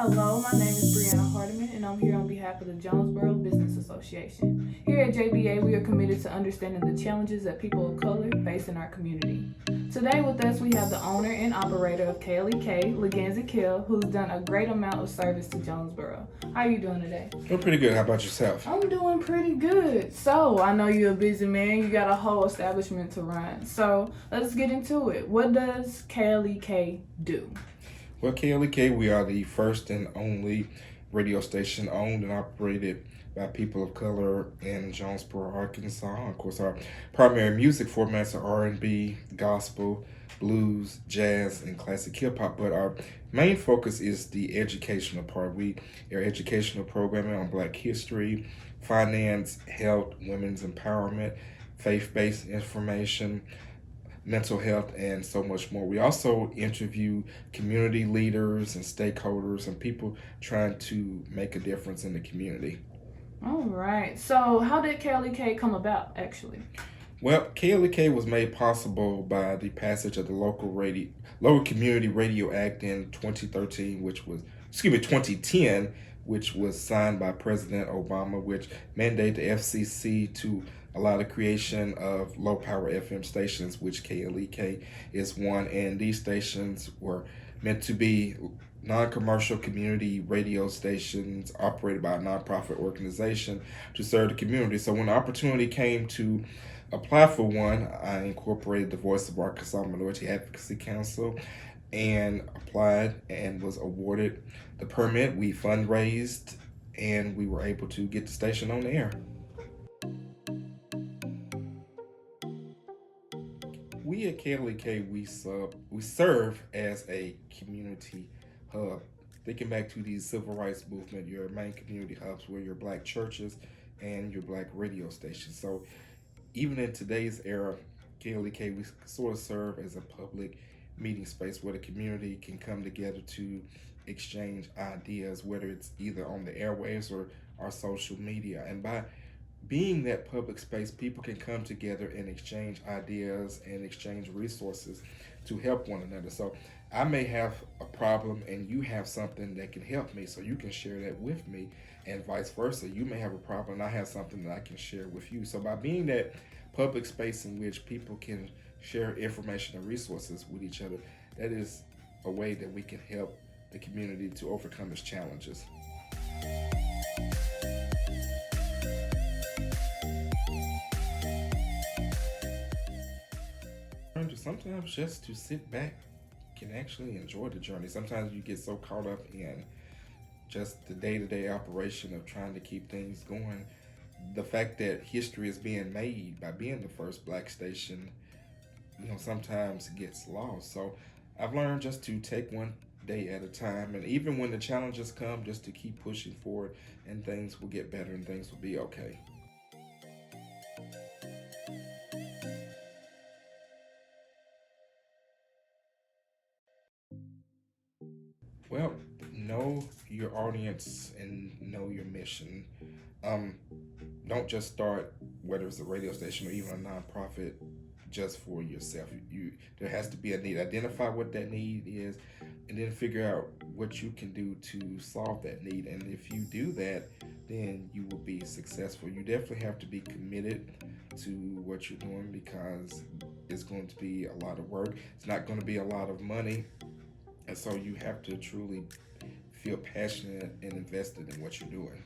Hello, my name is Brianna Hardiman, and I'm here on behalf of the Jonesboro Business Association. Here at JBA, we are committed to understanding the challenges that people of color face in our community. Today with us, we have the owner and operator of KLEK, LaGanzie Kale, who's done a great amount of service to Jonesboro. How are you doing today? Doing pretty good. How about yourself? I'm doing pretty good. So, I know you're a busy man. You got a whole establishment to run. So, let's get into it. What does KLEK do? Well, KLEK, we are the first and only radio station owned and operated by people of color in Jonesboro, Arkansas. Of course, our primary music formats are R&B, gospel, blues, jazz, and classic hip hop. But our main focus is the educational part. We are educational programming on Black history, finance, health, women's empowerment, faith-based information, mental health, and so much more. We also interview community leaders and stakeholders and people trying to make a difference in the community. All right. So, how did KLEK come about, actually? Well, KLEK was made possible by the passage of the local community radio act in 2013, 2010, which was signed by President Obama, which mandated the FCC to allow the creation of low power FM stations, which KLEK is one. And these stations were meant to be non-commercial community radio stations operated by a nonprofit organization to serve the community. So when the opportunity came to apply for one, I incorporated the Voice of Arkansas Minority Advocacy Council and applied and was awarded the permit. We fundraised and we were able to get the station on the air. We at KLEK, we serve as a community hub. Thinking back to the civil rights movement, your main community hubs were your Black churches and your Black radio stations. So even in today's era, KLEK, we sort of serve as a public meeting space where the community can come together to exchange ideas, whether it's either on the airwaves or our social media. And by being that public space, people can come together and exchange ideas and exchange resources to help one another. So I may have a problem and you have something that can help me, so you can share that with me, and vice versa. You may have a problem and I have something that I can share with you. So by being that public space in which people can share information and resources with each other, that is a way that we can help the community to overcome its challenges. Sometimes just to sit back can actually enjoy the journey. Sometimes you get so caught up in just the day-to-day operation of trying to keep things going. The fact that history is being made by being the first Black station, sometimes gets lost. So I've learned just to take one day at a time, and even when the challenges come, just to keep pushing forward, and things will get better and things will be okay. Well, know your audience and know your mission. Um, don't just start, whether it's a radio station or even a nonprofit, just for yourself. There has to be a need. Identify what that need is, and then figure out what you can do to solve that need. And if you do that, then you will be successful. You definitely have to be committed to what you're doing, because it's going to be a lot of work. It's not going to be a lot of money, and so you have to truly feel passionate and invested in what you're doing.